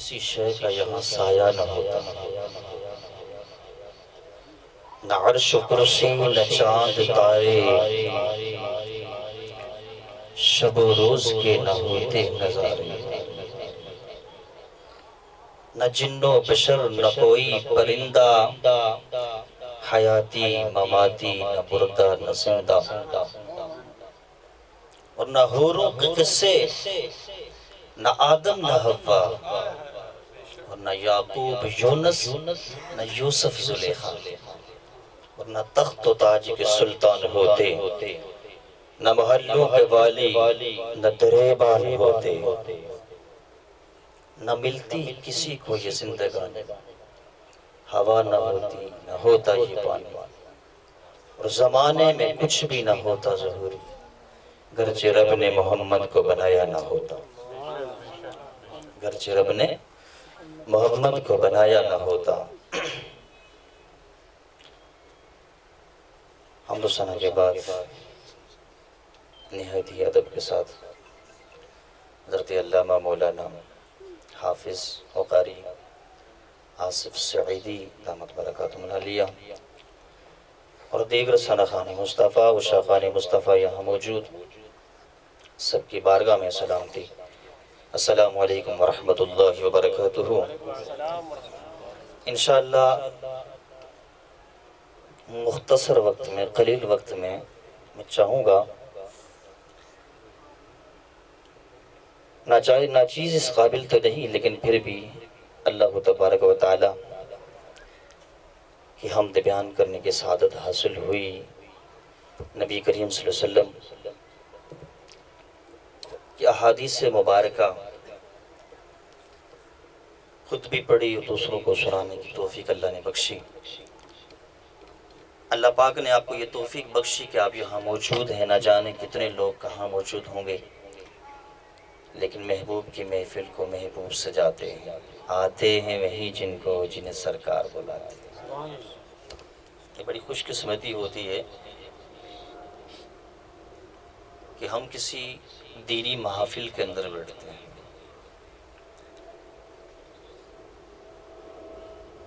کسی شے کا یہاں سایہ نہ ہوتا، نہ عرش و کرسی نہ چاند تارے، شب و روز کے نہ ہوتے نظارے، نہ جن و بشر نہ کوئی پرندہ، حیاتی مماتی نہ مردہ نہ زندہ، اور نہ حوروں کے قصے، نہ آدم نہ حوا، اور نہ یعقوب یونس نہ یوسف زلیخا، اور نہ تخت و تاج کے سلطان ہوتے، نہ محلوں کے والی نہ گریبان ہوتے، نہ ملتی کسی کو یہ زندگانی، ہوا نہ ہوتی نہ ہوتا یہ پانی، اور زمانے میں کچھ بھی نہ ہوتا ضروری، گرچہ رب نے محمد کو بنایا نہ ہوتا، گرچہ رب نے محمد کو بنایا نہ ہوتا۔ حمد و ثنا کے بعد نہایت ہی ادب کے ساتھ حضرت علامہ مولانا حافظ و قاری آصف سعیدی دامت برکاتہم العالیہ اور دیگر ثناخان مصطفیٰ و شاخان مصطفیٰ یہاں موجود سب کی بارگاہ میں سلامتی، السلام علیکم ورحمۃ اللہ وبرکاتہ۔ انشاءاللہ مختصر وقت میں، قلیل وقت میں چاہوں گا ناچیز اس قابل تو نہیں، لیکن پھر بھی اللہ تبارک و تعالی کی حمد بیان کرنے کی سعادت حاصل ہوئی، نبی کریم صلی اللہ علیہ وسلم کی احادیث مبارکہ خود بھی پڑھی اور دوسروں کو سنانے کی توفیق اللہ نے بخشی۔ اللہ پاک نے آپ کو یہ توفیق بخشی کہ آپ یہاں موجود ہیں، نہ جانے کتنے لوگ کہاں موجود ہوں گے، لیکن محبوب کی محفل کو محبوب سجاتے ہیں، آتے ہیں وہی جن کو جنہیں سرکار بلاتے ہیں۔ یہ بڑی خوش قسمتی ہوتی ہے کہ ہم کسی دینی محافل کے اندر بیٹھتے ہیں،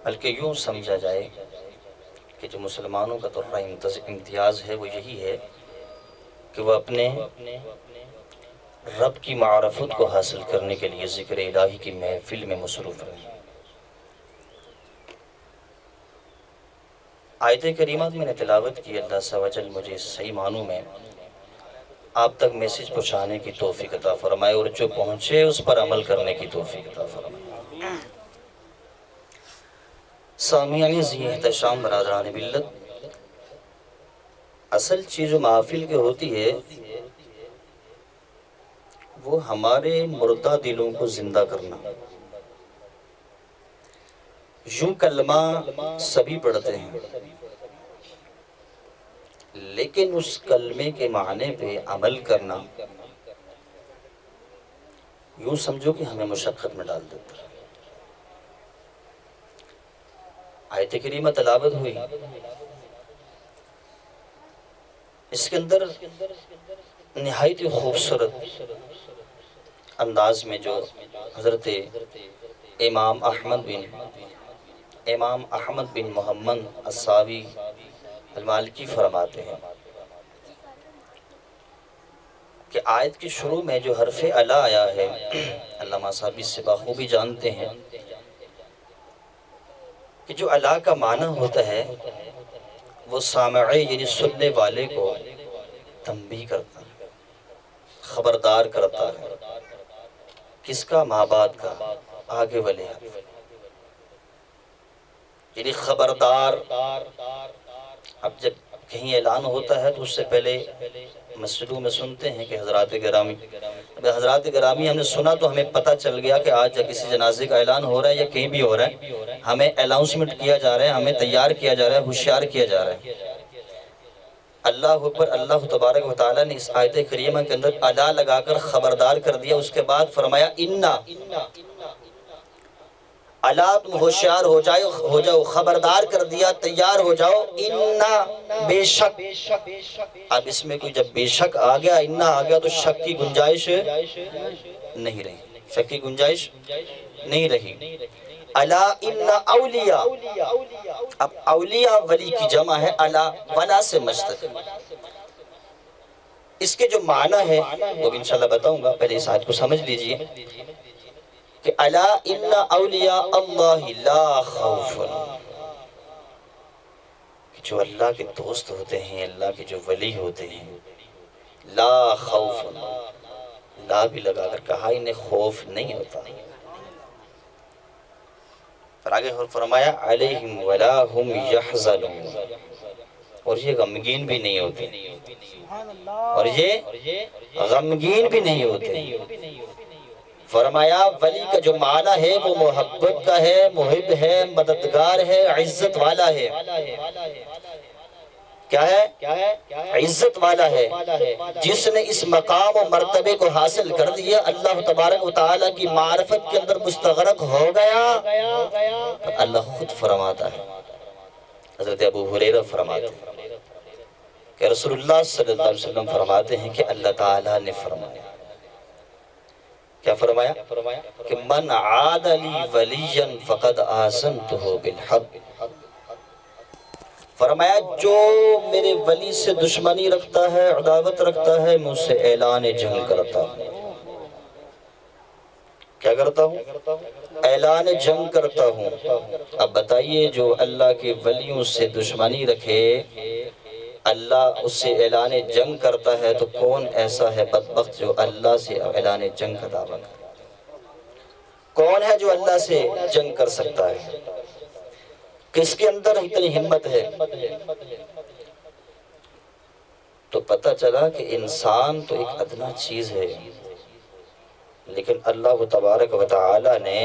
بلکہ یوں سمجھا جائے کہ جو مسلمانوں کا تحفہ امتیاز ہے وہ یہی ہے کہ وہ اپنے رب کی معرفت کو حاصل کرنے کے لیے ذکر الہی کی محفل میں مصروف رہیں۔ آیت کریمہ میں نے تلاوت کی، اللہ عز و جل مجھے صحیح معنوں میں آپ تک میسج پہنچانے کی توفیق عطا فرمائے، اور جو پہنچے اس پر عمل کرنے کی توفیق عطا فرمائے۔ سامعین ذی احتشام برادران ملت، اصل چیز جو محافل کے ہوتی ہے وہ ہمارے مردہ دلوں کو زندہ کرنا۔ یوں کلمہ سبھی پڑھتے ہیں، لیکن اس کلمے کے معنی پہ عمل کرنا یوں سمجھو کہ ہمیں مشقت میں ڈال دیتا ہے۔ آیت کریمہ تلاوت ہوئی، اس کے اندر نہایت خوبصورت انداز میں جو حضرت امام احمد بن محمد الساوی المالکی فرماتے ہیں کہ آیت کے شروع میں جو حرف الا آیا ہے، علامہ صاحب اس سے بخوبی جانتے ہیں کہ جو الا کا معنی ہوتا ہے وہ سامعی یعنی سننے والے کو تنبیہ کرتا ہے، خبردار کرتا ہے۔ کس کا؟ ماں باپ کا، آگے والے یعنی خبردار۔ اب جب کہیں اعلان ہوتا ہے تو اس سے پہلے مسجدوں میں سنتے ہیں کہ حضرات گرامی ہم نے سنا تو ہمیں پتہ چل گیا کہ آج کسی جنازے کا اعلان ہو رہا ہے یا کہیں بھی ہو رہا ہے، ہمیں الاؤنسمنٹ کیا جا رہا ہے، ہمیں تیار کیا جا رہا ہے، ہوشیار کیا جا رہا ہے۔ اللہ اکبر، اللہ تبارک و تعالیٰ نے اس آیت کریمہ کے اندر الا لگا کر خبردار کر دیا، اس کے بعد فرمایا انا، الا تم ہوشیار ہو جاؤ، خبردار کر دیا، تیار ہو جاؤ، انا بے شک۔ اب اس میں کوئی جب بے شک آ گیا، انا آ گیا تو شک کی گنجائش نہیں رہی، شک کی گنجائش نہیں رہی۔ الا ان اولیاء، اب اولیاء ولی کی جمع ہے، الا ولا سے مشتق۔ اس کے جو معنی ہے وہ انشاءاللہ بتاؤں گا، پہلے اس آیت کو سمجھ لیجئے کہ الا ان اولیاء اللہ لا خوف، جو اللہ کے دوست ہوتے ہیں، اللہ کے جو ولی ہوتے ہیں، لا خوف، لا بھی لگا کر کہا انہیں خوف نہیں ہوتا۔ پھر آگے فرمایا علیہم ولا ہم یحزنون، اور یہ غمگین بھی نہیں ہوتے، اور یہ غمگین بھی نہیں ہوتے۔ فرمایا ولی کا جو معنی ہے وہ محبت کا ہے، محب ہے، مددگار ہے، عزت والا ہے۔ کیا ہے؟ عزت والا ہے۔ جس نے اس مقام و مرتبے کو حاصل کر دیا، اللہ تبارک و تعالیٰ کی معرفت کے اندر مستغرق ہو گیا، اللہ خود فرماتا ہے، حضرت ابو ہریرہ فرماتے ہیں کہ رسول اللہ صلی اللہ علیہ وسلم فرماتے ہیں کہ اللہ تعالیٰ نے فرمایا، کیا فرمایا؟ کہ من عاد لی ولیا فقد آذنتہ بالحرب، فرمایا جو میرے ولی سے دشمنی رکھتا ہے، عداوت رکھتا ہے، میں اس سے اعلان جنگ کرتا ہوں۔ کیا کرتا ہوں؟ اعلان جنگ کرتا ہوں۔ اب بتائیے جو اللہ کے ولیوں سے دشمنی رکھے، اللہ اس سے اعلان جنگ کرتا ہے، تو کون ایسا ہے بدبخت جو اللہ سے اعلان جنگ کا دعویٰ کرے؟ کون ہے جو اللہ سے جنگ کر سکتا ہے؟ کس کے اندر اتنی ہمت ہے؟ تو پتہ چلا کہ انسان تو ایک ادنا چیز ہے، لیکن اللہ تبارک و تعالی نے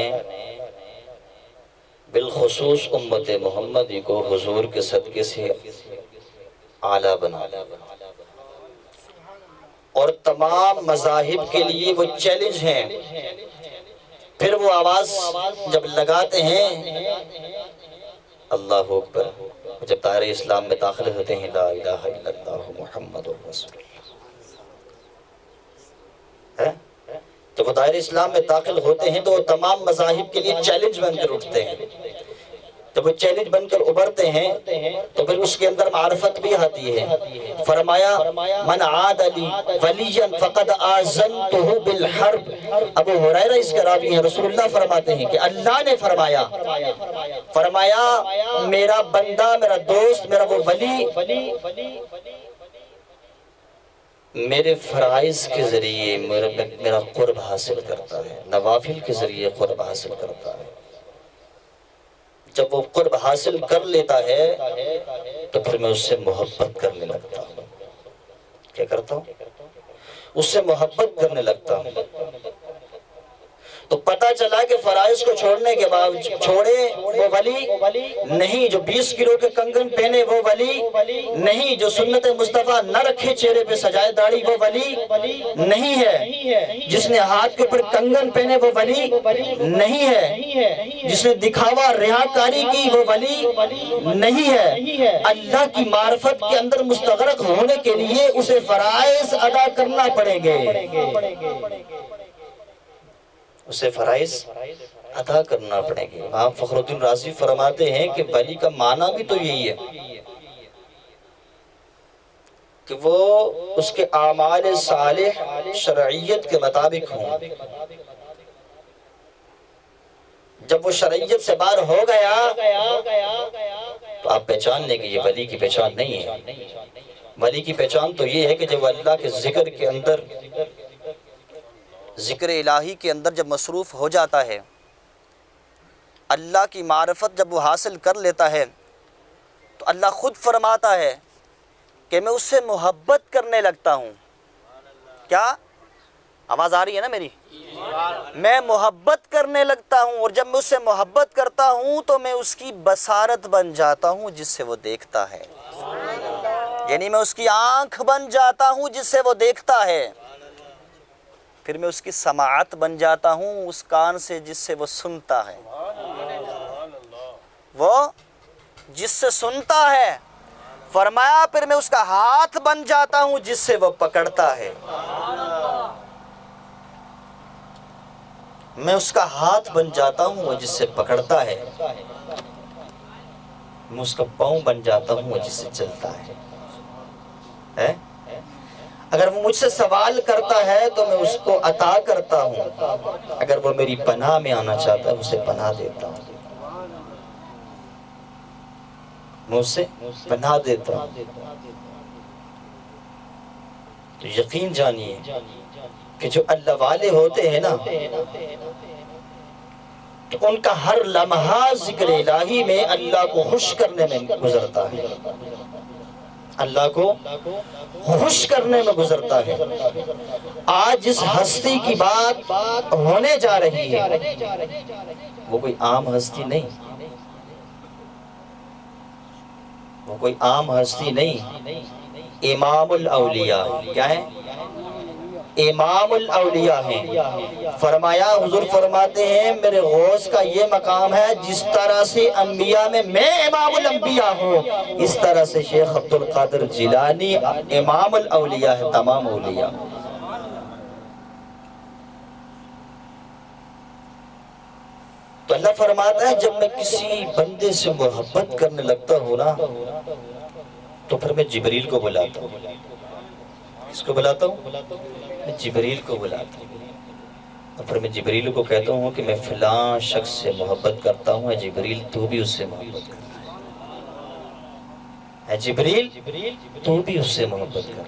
بالخصوص امت محمدی کو حضور کے صدقے سے اعلیٰ بنا، اور تمام مذاہب کے لیے وہ چیلنج ہیں۔ پھر وہ آواز جب لگاتے ہیں اللہ اکبر، جب دائرہ اسلام میں داخل ہوتے ہیں، لا الہ الا اللہ محمد رسول اللہ، جب وہ دائرہ اسلام میں داخل ہوتے ہیں تو وہ تمام مذاہب کے لیے چیلنج بن کر اٹھتے ہیں۔ جب وہ چیلنج بن کر ابھرتے ہیں تو پھر اس کے اندر معرفت بھی آتی ہے۔ فرمایا من عاد لی ولیا فقد آذنتہ بالحرب، ابو ہریرہ اس کے راوی ہیں، رسول اللہ فرماتے ہیں کہ اللہ نے فرمایا میرا بندہ، میرا دوست، میرا وہ ولی میرے فرائض کے ذریعے میرا قرب حاصل کرتا ہے، نوافل کے ذریعے قرب حاصل کرتا ہے۔ جب وہ قرب حاصل کر لیتا ہے تو پھر میں اس سے محبت کرنے لگتا ہوں۔ کیا کرتا ہوں؟ اس سے محبت کرنے لگتا ہوں۔ تو پتہ چلا کہ فرائض کو چھوڑنے کے بعد چھوڑے وہ ولی نہیں، جو 20 کلو کے کنگن پہنے وہ ولی نہیں، جو سنت مصطفیٰ نہ رکھے چہرے پہ سجائے داڑھی وہ ولی نہیں ہے، جس نے ہاتھ کے اوپر کنگن پہنے وہ ولی نہیں ہے، جس نے دکھاوا ریاکاری کی وہ ولی نہیں ہے۔ اللہ کی معرفت کے اندر مستغرق ہونے کے لیے اسے فرائض ادا کرنا پڑیں گے، اسے فرائض ادا کرنا پڑیں گے۔ امام فخر الدین رازی فرماتے ہیں کہ ولی کا معنی بھی تو یہی ہے کہ وہ اس کے اعمال صالح شرعیت کے مطابق ہوں۔ جب وہ شرعیت سے باہر ہو گیا تو آپ پہچان لیں کہ یہ ولی کی پہچان نہیں ہے۔ ولی کی پہچان تو یہ ہے کہ جب اللہ کے ذکر کے اندر، ذکر الہی کے اندر جب مصروف ہو جاتا ہے، اللہ کی معرفت جب وہ حاصل کر لیتا ہے تو اللہ خود فرماتا ہے کہ میں اس سے محبت کرنے لگتا ہوں۔ کیا آواز آ رہی ہے نا میری؟ میں محبت کرنے لگتا ہوں، اور جب میں اس سے محبت کرتا ہوں تو میں اس کی بصارت بن جاتا ہوں جس سے وہ دیکھتا ہے، یعنی میں اس کی آنکھ بن جاتا ہوں جس سے وہ دیکھتا ہے، پھر میں اس کی سماعت بن جاتا ہوں، اس کان سے جس سے وہ سنتا ہے، وہ جس سے سنتا ہے۔ فرمایا پھر میں اس کا ہاتھ بن جاتا ہوں جس سے وہ پکڑتا ہے۔ میں اس کا ہاتھ بن جاتا ہوں وہ جس سے پکڑتا ہے، میں اس کا پاؤں بن جاتا ہوں وہ جس سے چلتا ہے۔ اگر وہ مجھ سے سوال کرتا ہے تو میں اس کو عطا کرتا ہوں، اگر وہ میری پناہ میں آنا چاہتا ہے اسے پناہ دیتا ہوں، میں اسے پناہ دیتا ہوں۔ تو یقین جانیے کہ جو اللہ والے ہوتے ہیں نا، تو ان کا ہر لمحہ ذکر الہی میں اللہ کو خوش کرنے میں گزرتا ہے، اللہ کو خوش کرنے میں گزرتا ہے۔ آج جس ہستی کی بات ہونے جا رہی ہے وہ کوئی عام ہستی نہیں، وہ کوئی عام ہستی نہیں، امام الاولیاء۔ کیا ہے؟ امام الاولیاء ہیں۔ فرمایا، حضور فرماتے ہیں میرے غوث کا یہ مقام ہے، جس طرح سے انبیاء میں امام الانبیاء ہوں، اس طرح سے شیخ عبدالقادر جیلانی امام الاولیاء ہے، تمام اولیاء۔ تو اللہ فرماتا ہے جب میں کسی بندے سے محبت کرنے لگتا ہوں نا تو پھر میں جبریل کو بلاتا ہوں۔ کس کو بلاتا ہوں؟ میں جبریل کو بلاتا ہوں، اور پھر میں جبریل کو کہتا ہوں کہ میں فلاں شخص سے محبت کرتا ہوں، اے جبریل تو بھی اس سے محبت کر، اے جبریل تو بھی اس سے محبت کر۔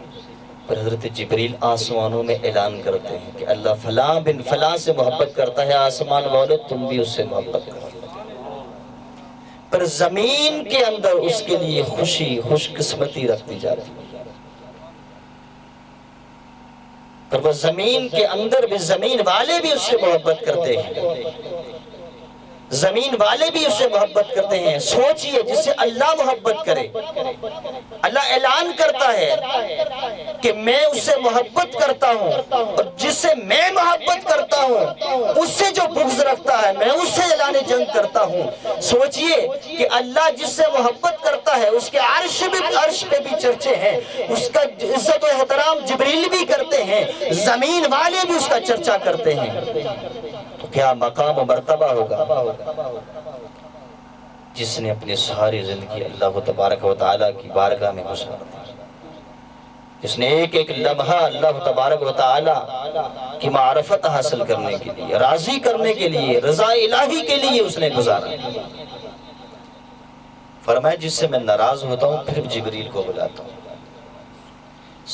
پر حضرت جبریل آسمانوں میں اعلان کرتے ہیں کہ اللہ فلاں بن فلاں سے محبت کرتا ہے، آسمان والو تم بھی اس سے محبت کرو۔ پر زمین کے اندر اس کے لیے خوشی خوش قسمتی رکھتی جاتی ہے، پر وہ زمین کے اندر بھی زمین والے بھی اس سے محبت کرتے ہیں، زمین والے بھی اس سے محبت کرتے ہیں۔ سوچئے جس سے اللہ محبت کرے، اللہ اعلان کرتا ہے کہ میں اس سے محبت کرتا ہوں، اور جس سے میں محبت کرتا ہوں اس سے جو بغض رکھتا ہے میں اس سے اعلان جنگ کرتا ہوں۔ سوچئے کہ اللہ جس سے محبت کرتا ہے اس کے عرش پہ بھی چرچے ہیں، اس کا عزت و احترام جبریل بھی کرتے ہیں، زمین والے بھی اس کا چرچا کرتے ہیں۔ تو کیا مقام و مرتبہ ہوگا جس نے اپنی ساری زندگی اللہ تبارک و تعالیٰ کی بارگاہ میں گزار دی، جس نے ایک ایک لمحہ اللہ تبارک و تعالیٰ کی معرفت حاصل کرنے کے لیے، راضی کرنے کے لیے، رضا الہی کے لیے اس نے گزارا۔ فرمایا جس سے میں ناراض ہوتا ہوں پھر جبریل کو بلاتا ہوں۔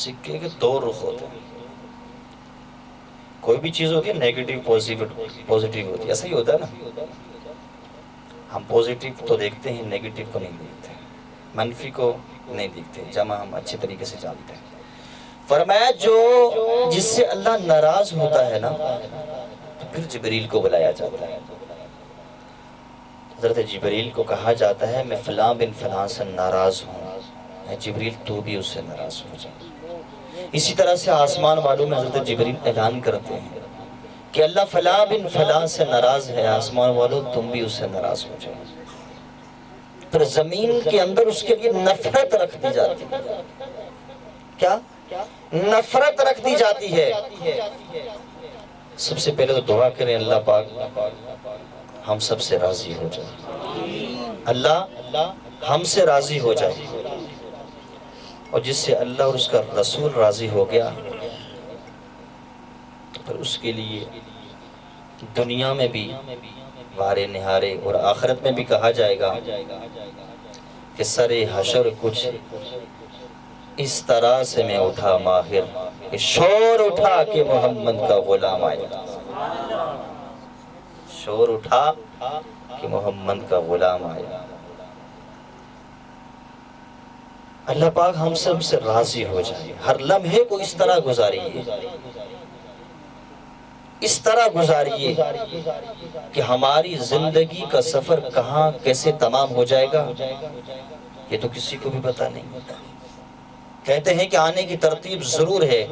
سکے کے دو رخ ہوتے ہیں، کوئی بھی چیز ہوتی ہے نیگیٹو پوزیٹیو ہوتی ہے، ایسا ہی ہوتا ہے نا، ہم پوزیٹیو تو دیکھتے ہیں نیگیٹو کو نہیں دیکھتے، منفی کو نہیں دیکھتے، جمع ہم اچھے طریقے سے جانتے ہیں۔ فرمایا جو جس سے اللہ ناراض ہوتا ہے نا تو پھر جبریل کو بلایا جاتا ہے۔ حضرت جبریل کو کہا جاتا ہے میں فلاں بن فلاں سے ناراض ہوں، اے جبریل تو بھی اس سے ناراض ہو جائے۔ اسی طرح سے آسمان والوں میں حضرت جبریل اعلان کرتے ہیں کہ اللہ فلاں بن فلاں سے ناراض ہے، آسمان والوں تم بھی اس سے ناراض ہو جائے۔ پھر زمین کے اندر اس کے لیے نفرت رکھ دی جاتی ہے۔ کیا؟ نفرت رکھ دی جاتی ہے۔ سب سے پہلے تو دعا کریں اللہ پاک ہم سب سے راضی ہو جائے، اللہ ہم سے راضی ہو جائے، اور جس سے اللہ اور اس کا رسول راضی ہو گیا تو پھر اس کے لیے دنیا میں بھی وارے نہارے اور آخرت میں بھی کہا جائے گا کہ سر حشر کچھ اس طرح سے میں اٹھا ماہر کہ شور اٹھا کہ محمد کا غلام آیا، شور اٹھا کہ محمد کا غلام آیا۔ اللہ پاک ہم سب سے راضی ہو جائے، ہر لمحے کو اس طرح گزاریے، اس طرح گزاریے کہ ہماری زندگی کا سفر کہاں کیسے تمام ہو جائے گا یہ تو کسی کو بھی پتہ نہیں۔ کہتے ہیں کہ آنے کی ترتیب ضرور ہے،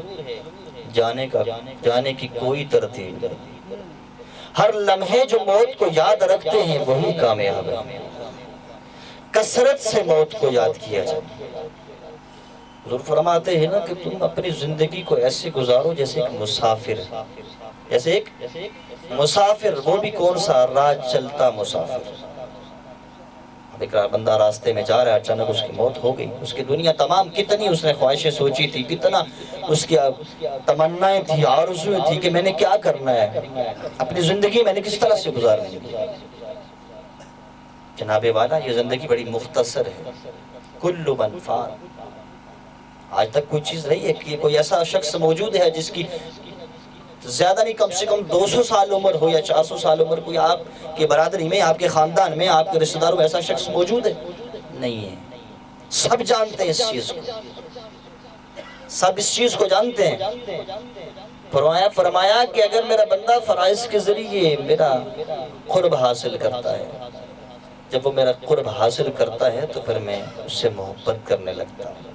جانے کی کوئی ترتیب نہیں۔ ہر لمحے جو موت کو یاد رکھتے ہیں وہی کامیاب ہیں، کثرت سے موت کو یاد کیا جائے۔ حضور فرماتے ہیں نا کہ تم اپنی زندگی کو ایسے گزارو جیسے ایک مسافر، جیسے ایک مسافر، وہ بھی کون سا؟ راہ چلتا مسافر۔ ایک بندہ راستے میں جا رہا ہے، اچانک اس کی موت ہو گئی۔ اس کی دنیا تمام کتنی اس نے خواہشیں سوچی تھی، کتنا اس کی تمنائیں تھی، آرزویں تھی کہ میں نے کیا کرنا ہے، اپنی زندگی میں نے کس طرح سے گزارنی ہے۔ جناب والا، یہ زندگی بڑی مختصر ہے۔ کل من فان، آج تک کوئی چیز رہی ہے کہ کوئی ایسا شخص موجود ہے جس کی زیادہ نہیں کم سے کم 200 سال عمر ہو یا 400 سال عمر، کوئی آپ کے برادری میں، آپ کے خاندان میں، آپ کے رشتہ داروں میں ایسا شخص موجود ہے؟ نہیں ہے۔ سب جانتے ہیں اس چیز کو، سب اس چیز کو جانتے ہیں۔ فرمایا کہ اگر میرا بندہ فرائض کے ذریعے میرا قرب حاصل کرتا ہے، جب وہ میرا قرب حاصل کرتا ہے تو پھر میں اس سے محبت کرنے لگتا ہوں۔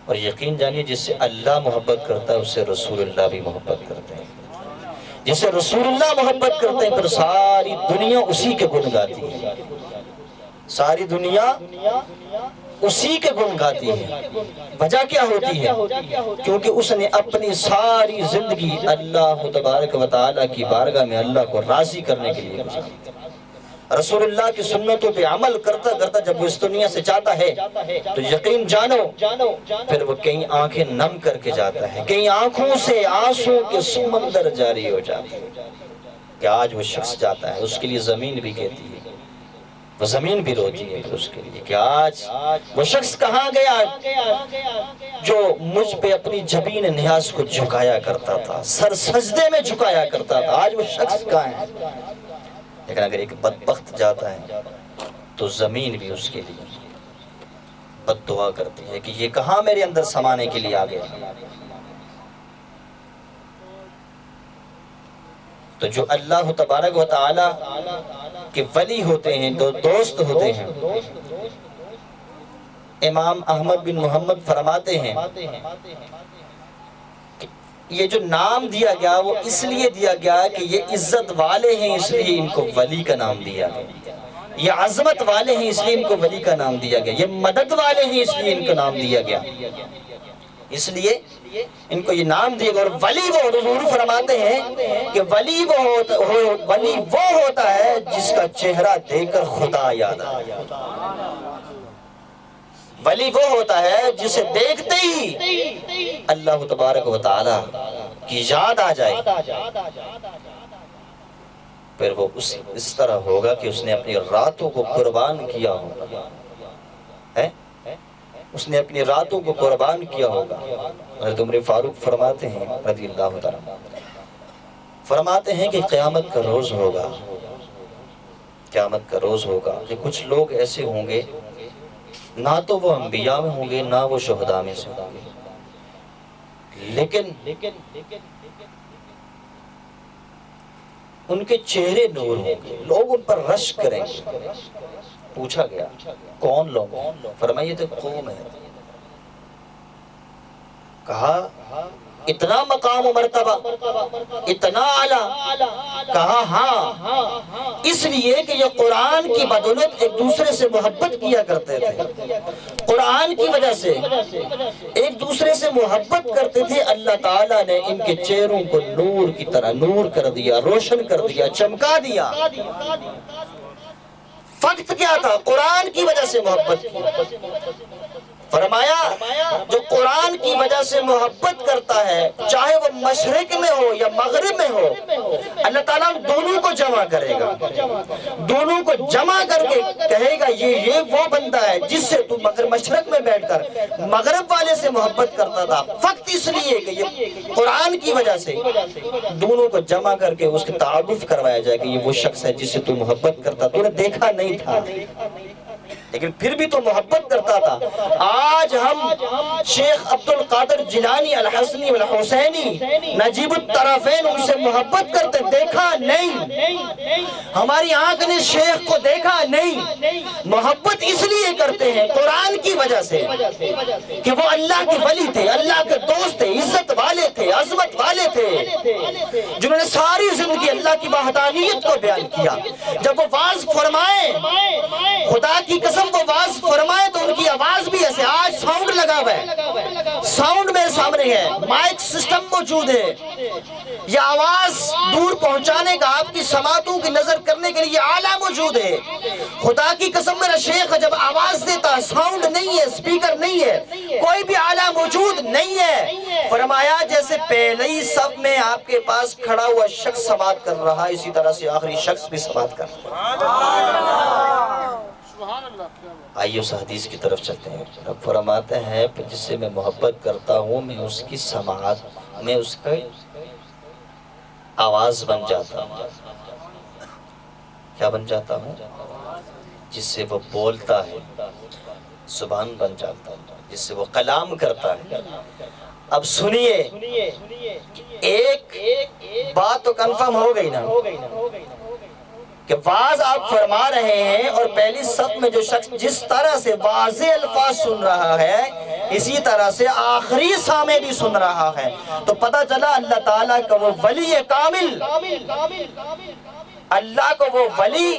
اور یقین جانیے، جس سے اللہ محبت کرتا ہے اس سے رسول اللہ بھی محبت کرتے ہیں۔ جس سے رسول اللہ محبت کرتے ہیں پھر ساری دنیا اسی کے گن گاتی ہے، ساری دنیا اسی کے گن گاتی ہے۔ وجہ کیا ہوتی ہے؟ کیونکہ اس نے اپنی ساری زندگی اللہ تبارک و تعالیٰ کی بارگاہ میں اللہ کو راضی کرنے کے لیے گزاری۔ رسول اللہ کی سنتوں پہ عمل کرتا کرتا جب وہ اس دنیا سے جاتا ہے تو یقین جانو پھر وہ کئی آنکھیں نم کر کے جاتا ہے، کئی آنکھوں سے آنسوں کے سمندر جاری ہو جاتے ہیں کہ آج وہ شخص جاتا ہے۔ اس کے لیے زمین بھی کہتی ہے، وہ زمین بھی روتی ہے اس کے لیے کہ آج وہ شخص کہاں گیا جو مجھ پہ اپنی جبین نیاز کو جھکایا کرتا تھا، سر سجدے میں جھکایا کرتا تھا، آج وہ شخص کہاں ہے؟ لیکن اگر ایک بدبخت جاتا ہے تو زمین بھی اس کے لیے بد دعا کرتی ہے کہ یہ کہاں میرے اندر سمانے کے لیے آ گیا۔ تو جو اللہ تبارک و تعالی کے ولی ہوتے ہیں، جو دوست ہوتے ہیں، امام احمد بن محمد فرماتے ہیں یہ جو نام دیا گیا وہ اس لیے دیا گیا کہ یہ عزت والے ہیں اس لیے ان کو ولی کا نام دیا گیا، یہ عظمت والے ہیں اس لیے ان کو ولی کا نام دیا گیا، یہ مدد والے ہیں اس لیے ان کو نام دیا گیا، اس لیے ان کو یہ نام دیا گیا۔ اور ولی وہ، حضور فرماتے ہیں کہ ولی وہ ہوتا ہے جس کا چہرہ دیکھ کر خدا یاد آئے۔ ولی وہ ہوتا ہے جسے دیکھتے ہی اللہ تبارک و تعالی کی یاد آ جائے، پھر وہ اس طرح ہوگا کہ اس نے اپنی راتوں کو قربان کیا ہوگا، اس نے اپنی راتوں کو قربان کیا ہوگا۔ حضرت عمر فاروق فرماتے ہیں رضی اللہ تعالیٰ، فرماتے ہیں کہ قیامت کا روز ہوگا، قیامت کا روز ہوگا کہ کچھ لوگ ایسے ہوں گے نہ تو وہ انبیاء میں ہوں گے نہ وہ شہداء میں سے ہوں گے، لیکن ان کے چہرے نور ہوں گے، لوگ ان پر رشک کریں گے۔ پوچھا گیا کون لوگ؟ فرمائیے تو قوم ہے۔ کہا اتنا مقام و مرتبہ، اتنا اعلیٰ؟ کہا ہاں، اس لیے کہ یہ قرآن کی بدولت ایک دوسرے سے محبت کیا کرتے تھے، قرآن کی وجہ سے ایک دوسرے سے محبت کرتے تھے۔ اللہ تعالیٰ نے ان کے چہروں کو نور کی طرح نور کر دیا، روشن کر دیا، چمکا دیا۔ فقط کیا تھا؟ قرآن کی وجہ سے محبت کی۔ فرمایا جو قرآن کی وجہ سے محبت کرتا ہے چاہے وہ مشرق میں ہو یا مغرب میں ہو، اللہ تعالیٰ دونوں کو جمع کرے گا، دونوں کو جمع کر کے کہے گا یہ وہ بندہ ہے جس سے تو مشرق میں بیٹھ کر مغرب والے سے محبت کرتا تھا، فقط اس لیے کہ یہ قرآن کی وجہ سے دونوں کو جمع کر کے اس کے تعارف کروایا جائے کہ یہ وہ شخص ہے جس سے تو محبت کرتا، تو نے دیکھا نہیں تھا لیکن پھر بھی تو محبت کرتا تھا۔ آج ہم شیخ عبد القادر جیلانی الحسنی والحسینی نجیب الطرفین ان سے محبت کرتے، دیکھا نہیں، ہماری آنکھ نے شیخ کو دیکھا نہیں، محبت اس لیے کرتے ہیں قرآن کی وجہ سے کہ وہ اللہ کے ولی تھے، اللہ کے دوست تھے، عزت والے تھے، عظمت والے تھے، جنہوں نے ساری زندگی اللہ کی وحدانیت کو بیان کیا۔ جب وہ واعظ فرمائے، خدا کی قسم وہ واعظ فرمائے تو ان کی آواز بھی ایسے، آج ساؤنڈ لگا ہوا ہے، ساؤنڈ میرے سامنے ہے، مائک سسٹم موجود ہے، یہ آواز دور پہنچانے کا، آپ کی سماعتوں کی نظر کرنے کے لیے یہ آلہ موجود ہے۔ خدا کی قسم میرا شیخ جب آواز دیتا ہے، ساؤنڈ نہیں ہے، سپیکر نہیں ہے، کوئی بھی آلہ موجود نہیں ہے، فرمایا جیسے پہلی صف میں آپ کے پاس کھڑا ہوا شخص سماعت کر رہا ہے، اسی طرح سے آخری شخص بھی سماعت کر رہا ہے۔ آئیے اس حدیث کی طرف چلتے ہیں۔ رب فرماتے ہیں جس سے میں محبت کرتا ہوں میں اس کی سماعت، میں اس کا آواز بن جاتا ہوں۔ کیا بن جاتا ہوں؟ جس سے وہ بولتا ہے زبان بن جاتا ہوں، جس سے وہ کلام کرتا ہے۔ اب سنیے، ایک بات تو کنفرم ہو گئی نا کہ واز آپ فرما رہے ہیں اور پہلی صف میں جو شخص جس طرح سے واضح الفاظ سن رہا ہے اسی طرح سے آخری سامع بھی سن رہا ہے، تو پتہ چلا اللہ تعالیٰ کا وہ ولی کامل، اللہ کو وہ ولی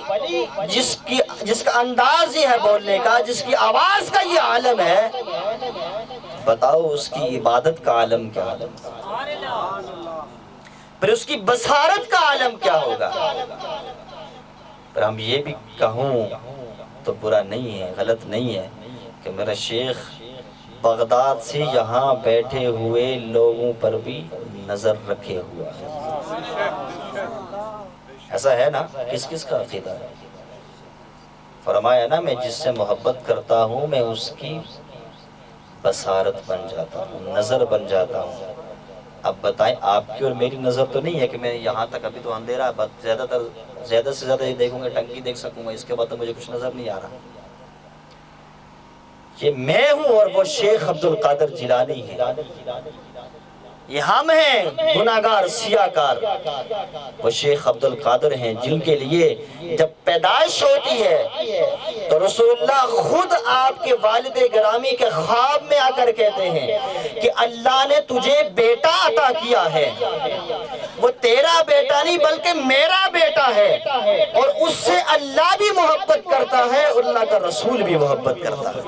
جس کا انداز یہ ہے بولنے کا، جس کی آواز کا یہ عالم ہے، بتاؤ اس کی عبادت کا عالم کیا ہوگا، پھر اس کی بصارت کا عالم کیا ہوگا۔ پر ہم یہ بھی کہوں تو برا نہیں ہے، غلط نہیں ہے کہ میرا شیخ بغداد سے یہاں بیٹھے ہوئے لوگوں پر بھی نظر رکھے ہوا ہے۔ ایسا ہے نا؟ کس کس کا عقیدہ ہے؟ فرمایا نا میں جس سے محبت کرتا ہوں میں اس کی بصارت بن جاتا ہوں، نظر بن جاتا ہوں۔ اب بتائیں آپ کی اور میری نظر تو نہیں ہے کہ میں یہاں تک ابھی تو اندھیرا ہے، زیادہ سے زیادہ یہ دیکھوں گے ٹنکی دیکھ سکوں گا، اس کے بعد تو مجھے کچھ نظر نہیں آ رہا۔ یہ میں ہوں اور وہ شیخ عبد القادر جیلانی ہے، یہ ہم ہیں گناہگار سیاہکار، وہ شیخ عبد القادر ہیں جن کے لیے جب پیدائش ہوتی ہے تو رسول اللہ خود آپ کے والد گرامی کے خواب میں آ کر کہتے ہیں کہ اللہ نے تجھے بیٹا عطا کیا ہے، وہ تیرا بیٹا نہیں بلکہ میرا بیٹا ہے، اور اس سے اللہ بھی محبت کرتا ہے اور اللہ کا رسول بھی محبت کرتا ہے،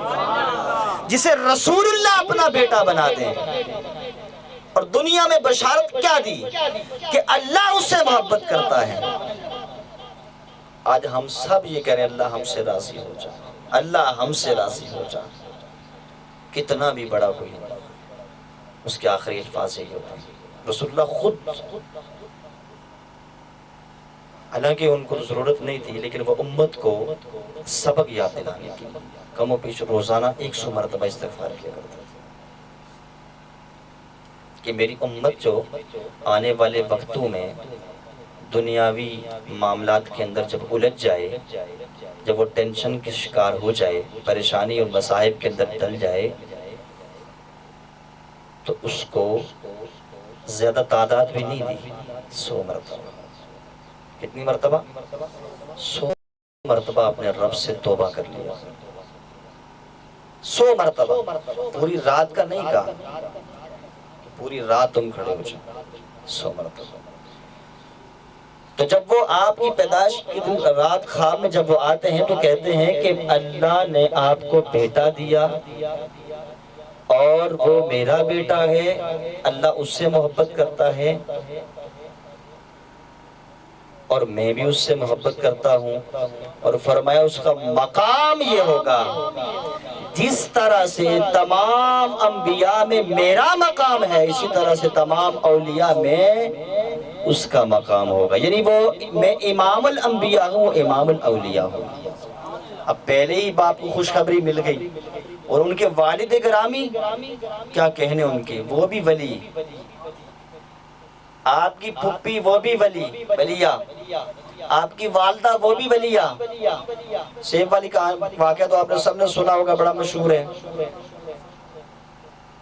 جسے رسول اللہ اپنا بیٹا بنا دیں۔ اور دنیا میں بشارت کیا دی کہ اللہ اس سے محبت کرتا ہے۔ آج ہم سب یہ کہہ رہے ہیں اللہ ہم سے راضی ہو جا، اللہ ہم سے راضی ہو جا، کتنا بھی بڑا کوئی اس کے آخری الفاظ یہ ہوتا ہے۔ رسول اللہ خود، حالانکہ ان کو ضرورت نہیں تھی لیکن وہ امت کو سبق یاد دلانے کی کم و بیش روزانہ 100 مرتبہ استغفار کیا کرتا تھا کہ میری امت جو آنے والے وقتوں میں دنیاوی معاملات کے اندر جب الجھ جائے، جب وہ ٹینشن کے شکار ہو جائے، پریشانی اور مصائب کے اندر ڈل جائے، تو اس کو زیادہ تعداد بھی نہیں دی، 100 مرتبہ۔ کتنی مرتبہ؟ 100 مرتبہ اپنے رب سے توبہ کر لیا، 100 مرتبہ، پوری رات کا نہیں کہا، پوری رات تم کھڑے ہو جاؤ، 100 مرتبہ۔ تو جب وہ آپ کی پیدائش کی دن رات خواب میں جب وہ آتے ہیں تو کہتے ہیں کہ اللہ نے آپ کو بیٹا دیا اور وہ میرا بیٹا ہے، اللہ اس سے محبت کرتا ہے اور میں بھی اس سے محبت کرتا ہوں، اور فرمایا اس کا مقام یہ ہوگا جس طرح سے تمام انبیاء میں میرا مقام ہے اسی طرح سے تمام اولیاء میں اس کا مقام ہوگا، یعنی وہ میں امام الانبیاء ہوں، وہ امام الاولیاء ہوں۔ اب پہلے ہی باپ کو خوشخبری مل گئی، اور ان کے والد گرامی کیا کہنے ان کے، وہ بھی ولی، آپ کی پھپھی وہ بھی ولیہ، آپ کی والدہ وہ بھی ولیہ۔ سیب والی کا واقعہ تو آپ نے سب نے سنا ہوگا، بڑا مشہور ہے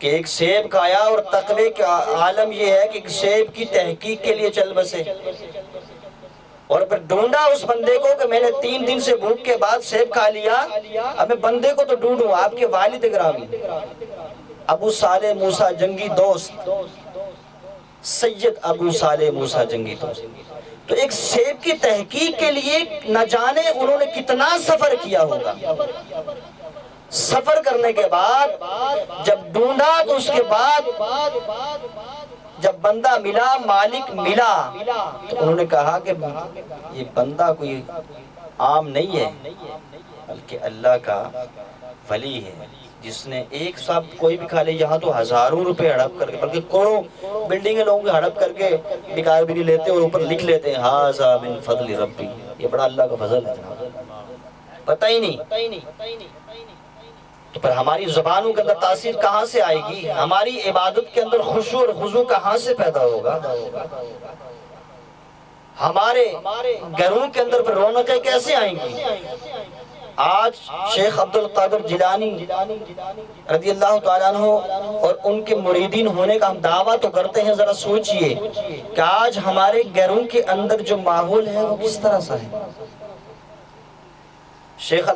کہ ایک سیب کھایا اور تقوی کا عالم یہ ہے کہ ایک سیب کی تحقیق کے لیے چل بسے، اور پھر ڈھونڈا اس بندے کو کہ میں نے 3 دن سے بھوک کے بعد سیب کھا لیا، اب میں بندے کو تو ڈھونڈوں۔ آپ کے والد گرامی ابو صالح موسیٰ جنگی دوست، سید ابو صالح موسیٰ جنگی دوست، تو ایک سیب کی تحقیق کے لیے نہ جانے انہوں نے کتنا سفر کیا ہوگا، سفر کرنے کے بعد جب ڈھونڈا تو اس کے بعد جب بندہ ملا، مالک ملا، تو انہوں نے کہا کہ یہ بندہ کوئی عام نہیں ہے بلکہ اللہ کا ولی ہے، جس نے ایک صاحب کوئی بھی کھا لے، یہاں تو ہزاروں روپے ہڑپ کر کے، بلکہ کروڑوں بلڈنگیں لوگوں کے ہڑپ کر کے بیکار بھی نہیں لیتے اور اوپر لکھ لیتے ہیں ھذا من فضل ربی، یہ بڑا اللہ کا فضل ہے جناب، پتہ ہی نہیں۔ تو پھر ہماری زبانوں کے اندر تاثیر کہاں سے آئے گی؟ ہماری عبادت کے اندر خشوع اور خضوع کہاں سے پیدا ہوگا؟ ہمارے گھروں کے اندر پھر رونقیں کیسے آئیں گی؟ آج شیخ عبد القادر جیلانی رضی اللہ تعالیٰ عنہ اور ان کے مریدین ہونے کا ہم دعویٰ تو کرتے ہیں، ذرا سوچئے کہ آج ہمارے گھروں کے اندر جو ماحول ہے وہ کس طرح سا ہے۔ شیخ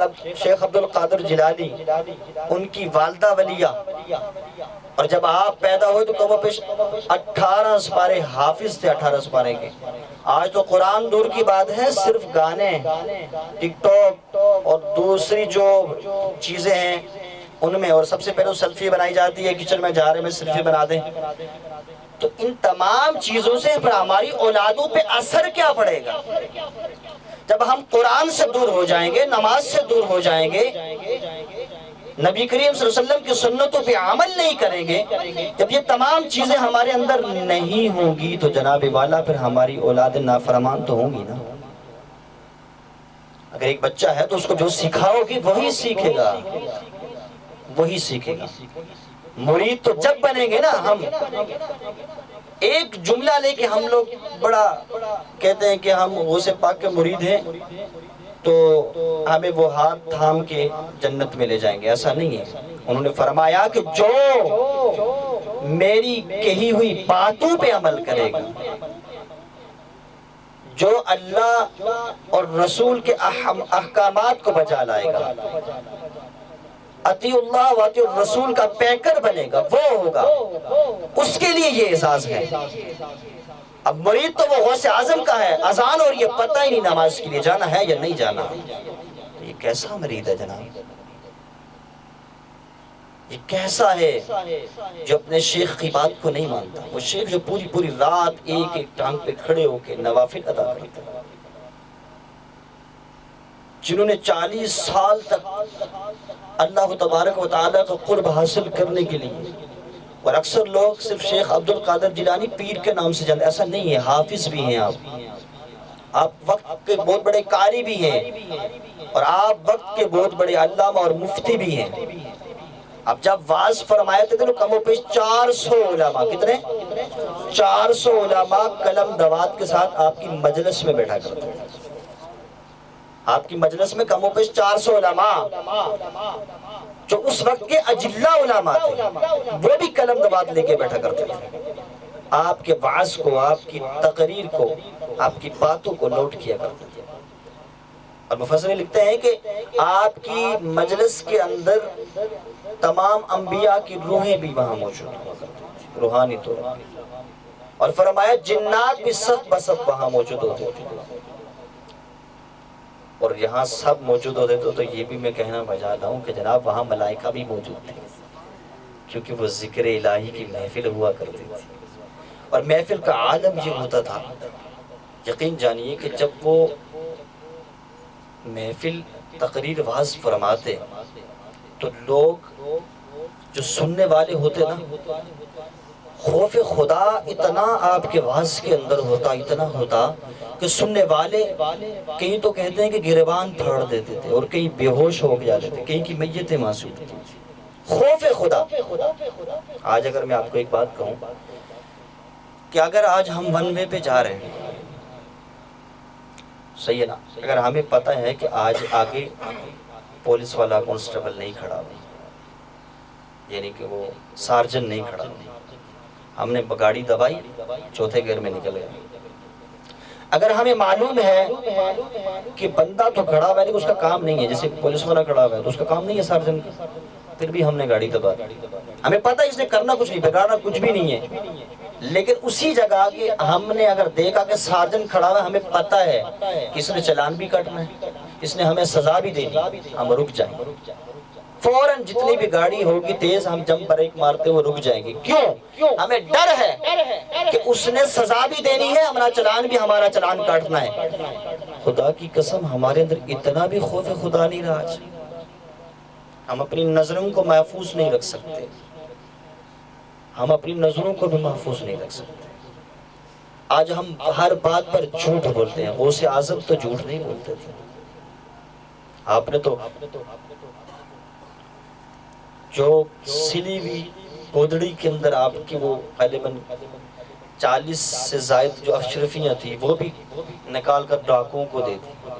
عبد القادر جیلانی، ان کی والدہ ولیہ، اور جب آپ پیدا ہوئے تو کم و بیش 18 سپارے حافظ تھے، 18 سپارے کے۔ آج تو قرآن دور کی بات ہے، صرف گانے، ٹک ٹاک اور دوسری جو چیزیں ہیں ان میں، اور سب سے پہلے سیلفی بنائی جاتی ہے، کچن میں جا رہے میں سیلفی بنا دیں۔ تو ان تمام چیزوں سے پھر ہماری اولادوں پہ اثر کیا پڑے گا؟ جب ہم قرآن سے دور ہو جائیں گے، نماز سے دور ہو جائیں گے، نبی کریم صلی اللہ علیہ وسلم کی سنتوں پہ عمل نہیں کریں گے، جب یہ تمام چیزیں ہمارے اندر نہیں ہوں گی تو جناب والا پھر ہماری اولاد نافرمان تو ہوں گی نا۔ اگر ایک بچہ ہے تو اس کو جو سکھاؤ گی وہی سیکھے گا، وہی سیکھے گا۔ مرید تو جب بنیں گے نا، ہم ایک جملہ لے کے ہم لوگ بڑا کہتے ہیں کہ ہم غوث پاک کے مرید ہیں تو ہمیں وہ ہاتھ تھام کے جنت میں لے جائیں گے، ایسا نہیں ہے۔ انہوں نے فرمایا کہ جو میری کہی ہوئی باتوں پہ عمل کرے گا، جو اللہ اور رسول کے احکامات کو بجا لائے گا، اطیع اللہ و اطیع الرسول کا پیکر بنے گا، وہ ہوگا، اس کے لیے یہ اعزاز ہے۔ اب مرید تو وہ غوث اعظم کا ہے، اذان اور یہ پتہ ہی نہیں نماز کے لیے جانا ہے یا نہیں جانا۔ تو یہ کیسا مرید ہے جناب؟ یہ کیسا ہے جو اپنے شیخ کی بات کو نہیں مانتا؟ وہ شیخ جو پوری پوری رات ایک ایک ٹانگ پہ کھڑے ہو کے نوافل ادا کرتے ہیں، جنہوں نے 40 سال تک اللہ تبارک و تعالیٰ کا قرب حاصل کرنے کے لیے، اور اکثر لوگ صرف شیخ عبد القادر جیلانی پیر کے نام سے جانتے، ایسا نہیں ہے، حافظ بھی ہیں آپ وقت کے بہت بڑے قاری بھی ہیں، اور آپ وقت کے بہت بڑے علامہ اور مفتی بھی ہیں۔ اب جب واعظ فرمائے تھے تو کم و بیش 400 علماء، کتنے؟ 400 علماء قلم دوات کے ساتھ آپ کی مجلس میں بیٹھا کرتے تھے۔ آپ کی مجلس میں کم و بیش 400 علماء جو اس وقت کے اجلہ علماء تھے، وہ بھی قلم دوات لے کے بیٹھا کرتے تھے، آپ کے وعظ کو، آپ کی تقریر کو، آپ کی باتوں کو نوٹ کیا کرتے تھے۔ اور مفسرین لکھتے ہیں کہ آپ کی مجلس کے اندر تمام انبیاء کی روحیں بھی وہاں موجود ہوا کرتی تھی، روحانی طور پر، اور فرمایا جنات بھی صف بصف وہاں موجود ہوتے تھے، اور یہاں سب موجود ہوتے تھے۔ تو یہ بھی میں کہنا بجا رہا ہوں کہ جناب وہاں ملائکہ بھی موجود تھے، کیونکہ وہ ذکر الہی کی محفل ہوا کرتی تھی، اور محفل کا عالم یہ ہوتا تھا، یقین جانیے کہ جب وہ محفل تقریر واعظ فرماتے تو لوگ جو سننے والے ہوتے نا، خوف خدا اتنا آپ کے واعظ کے اندر ہوتا، اتنا ہوتا کہ سننے والے کہیں تو کہتے ہیں کہ گریبان پھاڑ دیتے تھے، اور کہیں بے ہوش ہو کے جاتے تھے، کہیں کی میتیں معصوم تھیں۔ خوف خدا۔ آج اگر میں آپ کو ایک بات کہوں کہ اگر آج ہم ون وے پہ جا رہے ہیں، صحیح ہے نا، اگر ہمیں پتہ ہے کہ آج آگے پولیس والا کانسٹیبل نہیں کھڑا ہوا، یعنی کہ وہ سارجن نہیں کھڑا ہوا، ہم نے گاڑی دبائی، چوتھے گیئر میں نکل گئے۔ اگر ہمیں معلوم ہے کہ بندہ تو کھڑا ہوا ہے لیکن اس کا کام نہیں ہے، جیسے پولیس والا کھڑا ہوا ہے تو اس کا کام نہیں ہے سارجن کا، پھر بھی ہم نے گاڑی دبا دی، ہمیں پتہ ہے اس نے کرنا کچھ نہیں، بگاڑنا کچھ بھی نہیں ہے، لیکن اسی جگہ کہ ہم نے اگر دیکھا کہ سارجن کھڑا ہوا ہے، ہمیں پتہ ہے کہ اس نے چلان بھی کاٹنا ہے، اس نے ہمیں سزا بھی دینی، ہم رک جائیں۔ فوراً جتنی بھی گاڑی ہوگی تیز ہم جم بریک مارتے ہوئے رک جائیں گے. کیوں؟ ہمیں ڈر ہے کہ اس نے سزا بھی دینی ہے، ہمارا چلان بھی ہمارا چلان کاٹنا ہے. خدا کی قسم ہمارے اندر اتنا بھی خوف خدا نہیں رہا آج. ہم اپنی نظروں کو محفوظ نہیں رکھ سکتے، ہم اپنی نظروں کو بھی محفوظ نہیں رکھ سکتے. آج ہم ہر بات پر جھوٹ بولتے ہیں. غوث اعظم تو جھوٹ نہیں بولتے تھے. آپ نے تو جو سلی ہوئی گودڑی کے اندر آپ کی وہ غالباً 40 سے زائد جو اشرفیاں تھی وہ بھی نکال کر ڈاکوؤں کو دے دی.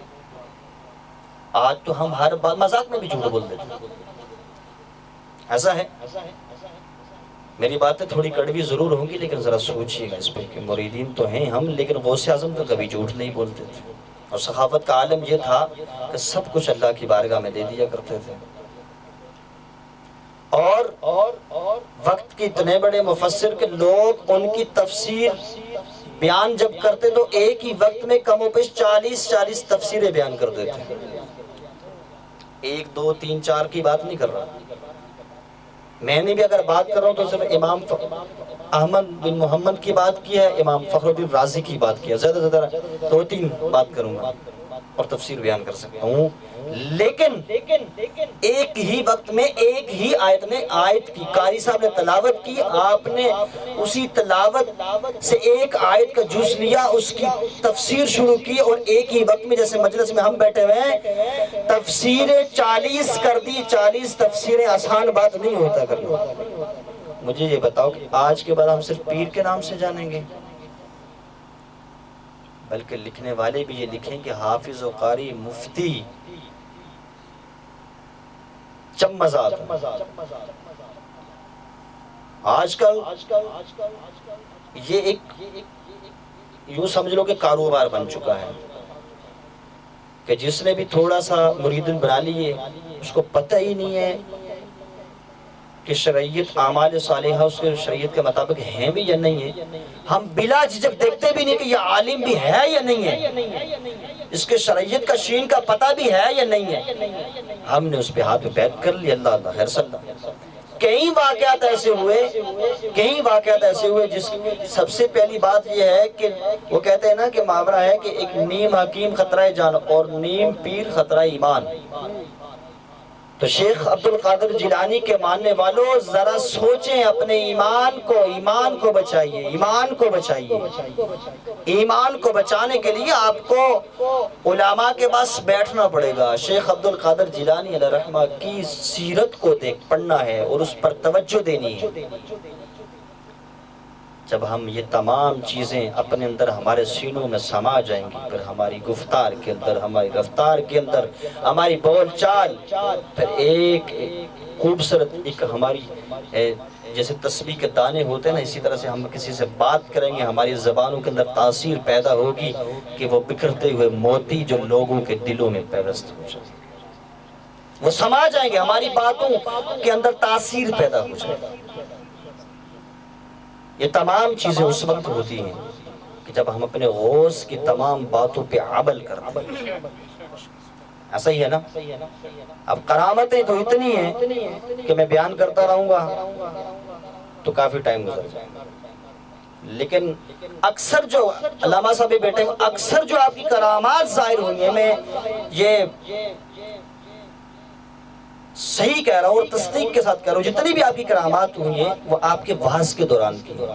آج تو ہم ہر بات مذاق میں بھی جھوٹ بول دیتے ہیں. ایسا ہے. میری باتیں تھوڑی کڑوی ضرور ہوں گی لیکن ذرا سوچئے گا اس پہ کہ مریدین تو ہیں ہم، لیکن غوث اعظم تو کبھی جھوٹ نہیں بولتے تھے. اور سخاوت کا عالم یہ تھا کہ سب کچھ اللہ کی بارگاہ میں دے دیا کرتے تھے. اور وقت کے اتنے بڑے مفسر کہ لوگ ان کی تفسیر بیان جب کرتے تو ایک ہی وقت میں کم و بیش 40 تفسیریں بیان کر دیتے. 1 2 3 4 کی بات نہیں کر رہا. میں نے بھی اگر بات کر رہا ہوں تو صرف امام احمد بن محمد کی بات کی ہے، امام فخر الدین رازی کی بات کی ہے. زیادہ سے زیادہ 2 3 بات کروں گا اور تفسیر بیان کر سکتا ہوں. لیکن ایک ہی وقت میں ایک ہی آیت میں آیت کی قاری صاحب نے تلاوت کی، آپ نے اسی تلاوت سے ایک آیت کا جز لیا، اس کی تفسیر شروع کی اور ایک ہی وقت میں جیسے مجلس میں ہم بیٹھے ہوئے ہیں تفسیریں 40 کر دی. 40 تفسیریں آسان بات نہیں ہوتا کرنا. مجھے یہ بتاؤ کہ آج کے بعد ہم صرف پیر کے نام سے جانیں گے؟ بلکہ لکھنے والے بھی یہ لکھیں کہ حافظ و قاری مفتی چمزاد. آج کل یہ ایک یوں سمجھ لو کہ کاروبار بن چکا ہے کہ جس نے بھی تھوڑا سا مریدن بنا لیے اس کو پتہ ہی نہیں ہے کہ شریعت اعمال صالحہ اس کے شریعت کے مطابق ہیں بھی یا نہیں ہے. ہم بلا جھجک دیکھتے بھی نہیں کہ یہ عالم بھی ہے یا نہیں ہے، اس کے شریعت کا شین کا پتہ بھی ہے یا نہیں ہے. ہم نے اس پہ ہاتھ پہ بیعت کر لی. اللہ اللہ خیر صلی اللہ. کئی واقعات ایسے ہوئے جس سب سے پہلی بات یہ ہے کہ وہ کہتے ہیں نا کہ محاورہ ہے کہ ایک نیم حکیم خطرہ جان اور نیم پیر خطرہ ایمان. تو شیخ عبد القادر جیلانی کے ماننے والوں ذرا سوچیں اپنے ایمان کو بچائیے. ایمان کو بچانے کے لیے آپ کو علماء کے پاس بیٹھنا پڑے گا. شیخ عبد القادر جیلانی علیہ رحمہ کی سیرت کو پڑھنا ہے اور اس پر توجہ دینی ہے. جب ہم یہ تمام چیزیں اپنے اندر ہمارے سینوں میں سما جائیں گی، پھر ہماری گفتار کے اندر، ہماری رفتار کے اندر، ہماری بول چال، پھر ایک خوبصورت ایک ہماری جیسے تسبیح کے دانے ہوتے ہیں نا، اسی طرح سے ہم کسی سے بات کریں گے ہماری زبانوں کے اندر تاثیر پیدا ہوگی کہ وہ بکھرتے ہوئے موتی جو لوگوں کے دلوں میں پیوست ہو جائیں گے، وہ سما جائیں گے، ہماری باتوں کے اندر تاثیر پیدا ہو جائے گی. یہ تمام چیزیں اس وقت ہوتی ہیں کہ جب ہم اپنے غوث کی تمام باتوں پہ عمل کرتے ہیں. ایسا ہی ہے نا؟ اب کرامتیں تو اتنی ہیں کہ میں بیان کرتا رہوں گا تو کافی ٹائم گزر جائے گا، لیکن اکثر جو علامہ صاحب بیٹے اکثر جو آپ کی کرامات ظاہر ہوئی ہیں، میں یہ صحیح کہہ رہا ہوں اور تصدیق کے ساتھ کہہ رہا ہوں، جتنی بھی آپ کی کرامات ہوئی ہیں وہ آپ کے وعظ کے دوران کی ہیں،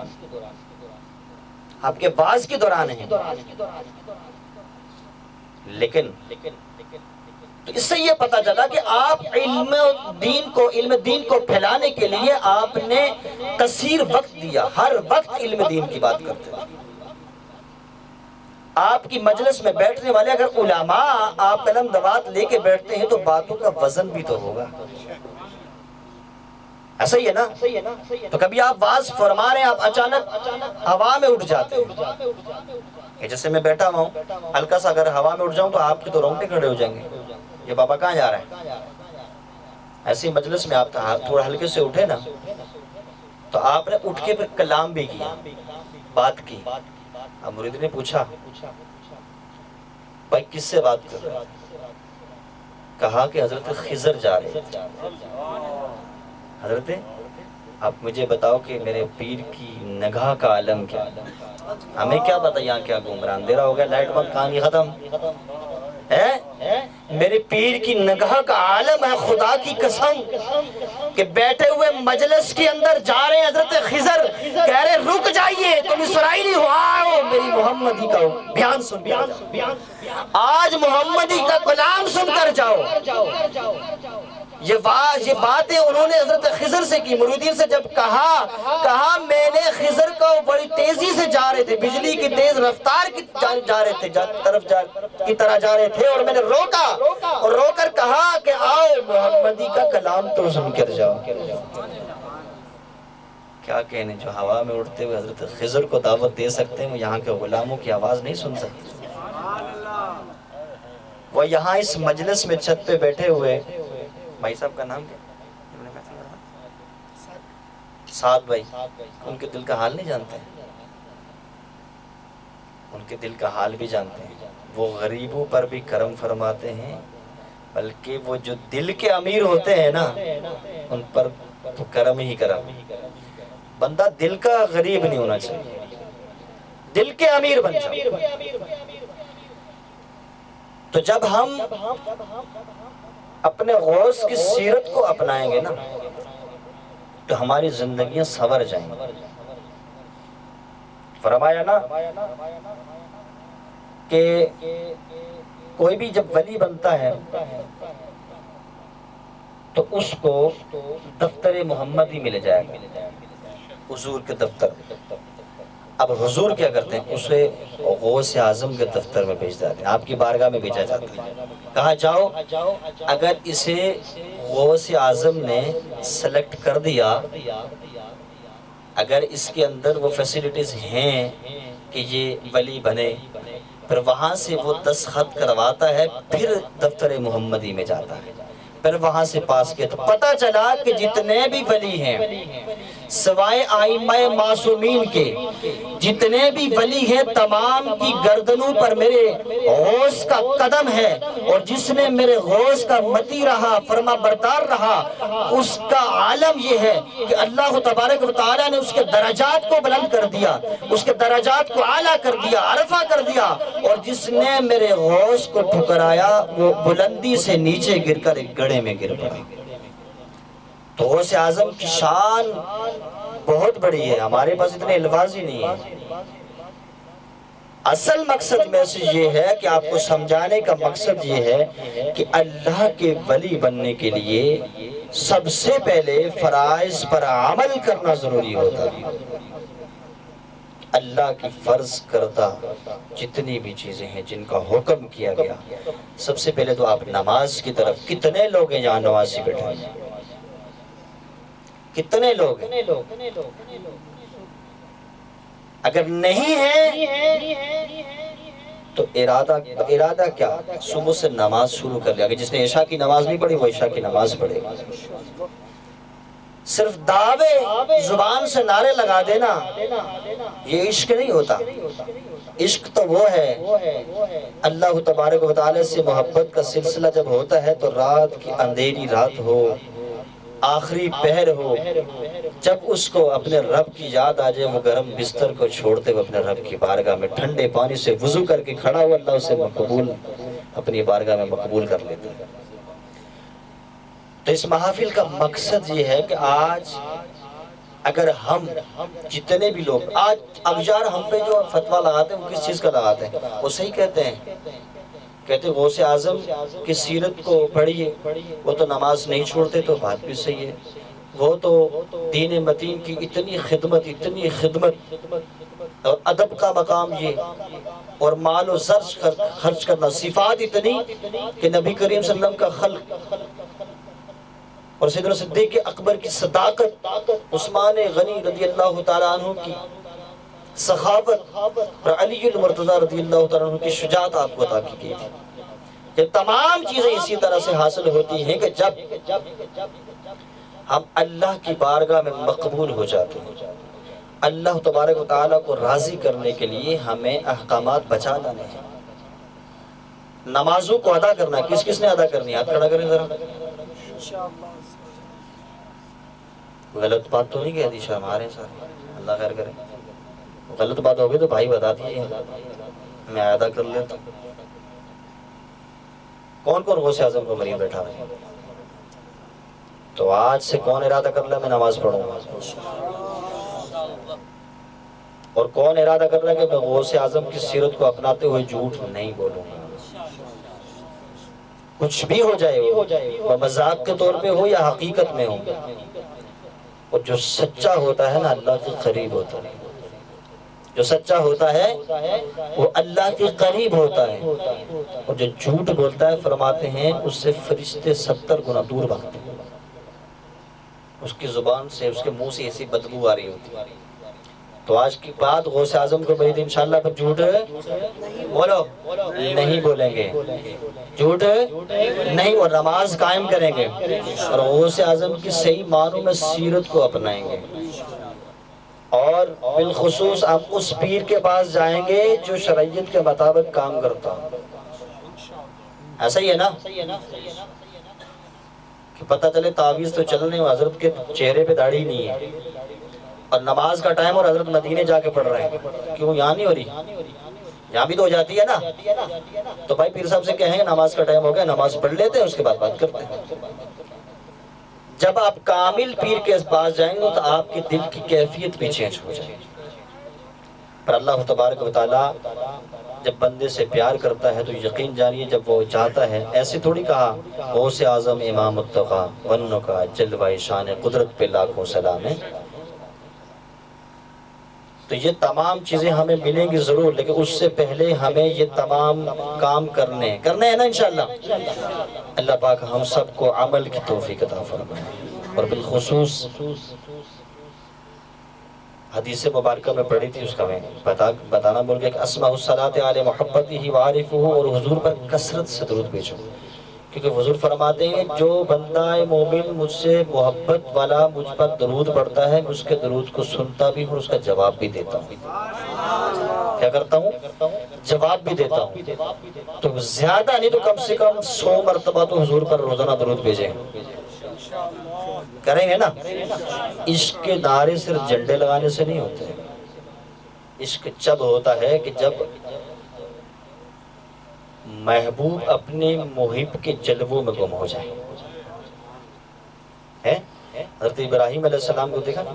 آپ کے وعظ کے دوران ہیں. لیکن تو اس سے یہ پتہ چلا کہ آپ علم دین کو پھیلانے کے لیے آپ نے کثیر وقت دیا، ہر وقت علم دین کی بات کرتے تھے. آپ کی مجلس میں بیٹھنے والے اگر علماء آپ قلم دوات لے کے بیٹھتے ہیں تو باتوں کا وزن بھی تو ہوگا. ایسا ہی ہے نا؟ تو کبھی آپ واز فرما رہے ہیں، آپ اچانک ہوا میں اٹھ جاتے ہیں کہ جیسے میں بیٹھا ہوا ہوں، ہلکا سا اگر ہوا میں اٹھ جاؤں تو آپ کے تو رونگٹے کھڑے ہو جائیں گے، یہ بابا کہاں جا رہا ہے. ایسی مجلس میں آپ تھوڑا ہلکے سے اٹھے نا تو آپ نے اٹھ کے پھر کلام بھی کیا، بات کی. اب مرید نے پوچھا بھائی کس سے بات کر رہے ہیں؟ کہا کہ حضرت خضر جا رہے تھے. حضرت اب مجھے بتاؤ کہ میرے پیر کی نگاہ کا عالم کیا؟ ہمیں کیا پتا یہاں کیا گھوم رہا، اندھیرا ہو گیا، لائٹ بند، کہانی ختم ہے. میرے پیر کی نگاہ کا عالم ہے، خدا کی قسم کہ بیٹھے ہوئے مجلس کے اندر جا رہے ہیں حضرت خضر، کہہ رہے رک جائیے، تم اسرائیلی ہو، آؤ میری محمدی کا بیان سن کر جاؤ، آج محمدی کا کلام سن کر جاؤ. یہ باتیں انہوں نے حضرت خضر سے کی. مرودین سے جب کہا میں نے خضر کو بڑی تیزی سے جا رہے تھے، بجلی کی تیز رفتار کی جا رہے تھے، کی طرح جا رہے تھے، اور میں نے روکا اور رو کر کہا کہ آؤ محمدی کا کلام تو سن کر جاؤ. کیا کہنے، جو ہوا میں اڑتے ہوئے حضرت خضر کو دعوت دے سکتے ہیں، وہ یہاں کے غلاموں کی آواز نہیں سن سکتے. وہ یہاں اس مجلس میں چھت پہ بیٹھے ہوئے، بھائی صاحب کا نام کیا؟ سعد بھائی. ان کے دل کا حال نہیں جانتے ہیں، ان کے دل کا حال بھی جانتے ہیں. وہ غریبوں پر بھی کرم فرماتے ہیں، بلکہ وہ جو دل کے امیر ہوتے ہیں نا، ان پر تو کرم ہی کرم. بندہ دل کا غریب نہیں ہونا چاہیے، دل کے امیر بن جاؤ. تو جب ہم اپنے غوث کی سیرت کو اپنائیں گے نا، تو ہماری زندگیاں سنور جائیں گی. فرمایا نا کہ کوئی بھی جب ولی بنتا ہے تو اس کو دفتر محمدی مل جائے گا، حضور کے دفتر. اب حضور کیا کرتے ہیں، اسے غوث اعظم کے دفتر میں بھیج دیتے ہیں، آپ کی بارگاہ میں بھیجا جاتا ہے. کہا جاؤ، اگر اسے غوث اعظم نے سلیکٹ کر دیا، اگر اس کے اندر وہ فیسیلیٹیز ہیں کہ یہ ولی بنے، پھر وہاں سے وہ دستخط کرواتا ہے، پھر دفتر محمدی میں جاتا ہے، پھر وہاں سے پاس کیا. تو پتہ چلا کہ جتنے بھی ولی ہیں سوائے ائمہ معصومین کے، جتنے بھی ولی ہیں تمام کی گردنوں پر میرے غوث کا قدم ہے، اور جس نے میرے غوث کا متی رہا، فرما بردار رہا، اس کا عالم یہ ہے کہ اللہ تبارک و تعالیٰ نے اس کے درجات کو بلند کر دیا، اس کے درجات کو اعلیٰ کر دیا، عرفہ کر دیا. اور جس نے میرے غوث کو ٹھکرایا وہ بلندی سے نیچے گر کر ایک گڑھے میں گر پڑا. تو غوث اعظم کی شان بہت بڑی ہے، ہمارے پاس اتنے الفاظ ہی نہیں ہیں. اصل مقصد میں سے یہ ہے کہ آپ کو سمجھانے کا مقصد یہ ہے کہ اللہ کے ولی بننے کے لیے سب سے پہلے فرائض پر عمل کرنا ضروری ہوتا ہے. اللہ کی فرض کردہ جتنی بھی چیزیں ہیں جن کا حکم کیا گیا، سب سے پہلے تو آپ نماز کی طرف. کتنے لوگ ہیں یہاں نمازی بیٹھے ہیں؟ کتنے لوگ ہیں؟ اگر نہیں ہے تو ارادہ کیا؟ صبح سے نماز شروع کر لیا کہ جس نے عشاء کی نماز نہیں پڑھی وہ عشاء کی نماز پڑھے گا. صرف دعوے زبان سے نعرے لگا دینا یہ عشق نہیں ہوتا. عشق تو وہ ہے اللہ تبارک و تعالی سے محبت کا سلسلہ جب ہوتا ہے تو رات کی اندھیری رات ہو، آخری پہر ہو، جب اس کو اپنے رب کی یاد آ جائے، وہ گرم بستر کو چھوڑتے ہوئے اپنے رب کی بارگاہ میں ٹھنڈے پانی سے وضو کر کے کھڑا ہوا، اللہ اسے مقبول اپنی بارگاہ میں مقبول کر لیتا ہے. تو اس محافل کا مقصد یہ ہے کہ آج اگر ہم جتنے بھی لوگ آج اغیار ہم پہ جو فتویٰ لگاتے ہیں وہ کس چیز کا لگاتے ہیں؟ وہ صحیح کہتے ہیں، کہتے غوث اعظم کی سیرت کو پڑھیے، وہ تو نماز نہیں چھوڑتے، تو بات بھی صحیح ہے. وہ تو دین متین کی اتنی خدمت اور ادب کا مقام یہ، اور مال و زر خرچ کرنا، صفات اتنی کہ نبی کریم صلی اللہ علیہ وسلم کا خلق اور سیدنا صدیق اکبر کی صداقت، عثمان غنی رضی اللہ تعالیٰ عنہ کی سخاوت اور علی المرتضی رضی اللہ تعالیٰ عنہ کی شجاعت آپ کو عطا کی گئی تھی. یہ تمام چیزیں اسی طرح سے حاصل ہوتی ہیں کہ جب ہم اللہ کی بارگاہ میں مقبول ہو جاتے ہیں. اللہ تبارک و تعالیٰ کو راضی کرنے کے لیے ہمیں احکامات بچا لانے ہیں. نمازوں کو ادا کرنا کس کس نے ادا کرنی ہے؟ ہاتھ کھڑا کریں ذرا. غلط بات تو نہیں کہہ دی شرم آ رہے ہیں سارے؟ اللہ خیر کرے. غلط بات ہوگی تو بھائی بتا دیجیے، میں ادا کر لیتا ہوں. کون کون غوث اعظم کو مریض بیٹھا ہے؟ تو آج سے کون ارادہ کر لے میں نماز پڑھوں گا؟ اور کون ارادہ کر رہا ہے کہ میں غوث اعظم کی سیرت کو اپناتے ہوئے جھوٹ نہیں بولوں گا؟ کچھ بھی ہو جائے وہ مذاق کے طور پہ ہو یا حقیقت میں ہو، اور جو سچا ہوتا ہے نا اللہ کے قریب ہوتا ہے. جو سچا ہوتا ہے وہ اللہ کے قریب ہوتا ہے، اور جو جھوٹ بولتا ہے فرماتے ہیں اس سے فرشتے 70 گنا دور بھاگتے ہیں. اس کی زبان سے، اس کے منہ سے ایسی بدبو آ رہی ہوتی ہے. تو آج کی بات غوث اعظم کو بھائی انشاءاللہ پھر جھوٹ بولو نہیں بولیں گے، جھوٹ نہیں، اور نماز قائم کریں گے، اور غوث اعظم کی صحیح معنوں میں سیرت کو اپنائیں گے. اور بالخصوص ہم اس پیر کے پاس جائیں گے جو شریعت کے مطابق کام کرتا. ایسا ہی ہے نا کہ پتہ چلے تعویذ تو چلنے اور حضرت کے چہرے پہ داڑھی نہیں ہے، اور نماز کا ٹائم اور حضرت مدینے جا کے پڑھ رہے ہیں. کیوں یہاں نہیں ہو رہی؟ یہاں بھی تو ہو جاتی ہے نا. تو بھائی پیر صاحب سے کہیں نماز کا ٹائم ہو گیا، نماز پڑھ لیتے ہیں اس کے بعد بات کرتے ہیں. جب آپ کامل پیر کے پاس جائیں گے تو آپ کے دل کی کیفیت بھی چینج ہو جائے گی. پر اللہ تبارک و تعالیٰ جب بندے سے پیار کرتا ہے تو یقین جانیے جب وہ چاہتا ہے، ایسے تھوڑی کہا غوث اعظم امام التقیٰ ونوں کا جلوہ شان قدرت پہ لاکھوں سلام ہے. تو یہ تمام چیزیں ہمیں ملیں گی ضرور، لیکن اس سے پہلے ہمیں یہ تمام کام کرنے ہیں نا انشاءاللہ. اللہ پاک ہم سب کو عمل کی توفیق عطا فرمائے. اور بالخصوص حدیث مبارکہ میں پڑھی تھی، اس کا میں بتانا بول گیا کہ اسمع الصلاۃ علی محبتہ وعارفہ، اور حضور پر کثرت سے درود بھیجو. کیونکہ حضور فرماتے ہیں جو بندہ مومن مجھ سے محبت والا مجھ پر درود پڑھتا ہے، اس کے درود کو سنتا بھی ہوں، اس کا جواب بھی دیتا ہوں. کیا کرتا ہوں؟ جواب بھی دیتا ہوں. تو زیادہ نہیں تو کم سے کم 100 مرتبہ تو حضور پر روزانہ درود بھیجیں. کریں گے نا؟ عشق کے نعرے صرف جھنڈے لگانے سے نہیں ہوتے. عشق جب ہوتا ہے کہ جب محبوب اپنے محب کے جلووں میں گم ہو جائے. حضرت ابراہیم علیہ السلام کو دیکھا نا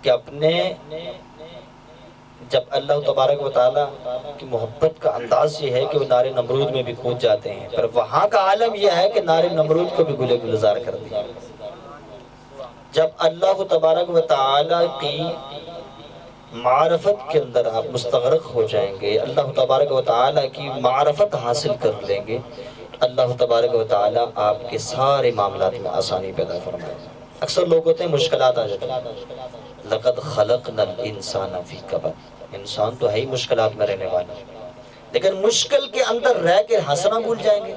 کہ اپنے جب اللہ تبارک و تعالیٰ کی محبت کا انداز یہ ہے کہ وہ نار نمرود میں بھی کود جاتے ہیں، پر وہاں کا عالم یہ ہے کہ نار نمرود کو بھی گلے گلزار کر دیا. جب اللہ تبارک و تعالیٰ کی معرفت کے اندر آپ مستغرق ہو جائیں گے، اللہ تبارک و تعالیٰ کی معرفت حاصل کر لیں گے، اللہ تبارک و تعالیٰ آپ کے سارے معاملات میں آسانی پیدا فرمائے. اکثر لوگ ہوتے ہیں مشکلات آ جاتے ہیں. لقد خلقنا الانسان فی کبد، انسان تو ہے ہی مشکلات میں رہنے والا، لیکن مشکل کے اندر رہ کے ہنسنا بھول جائیں گے؟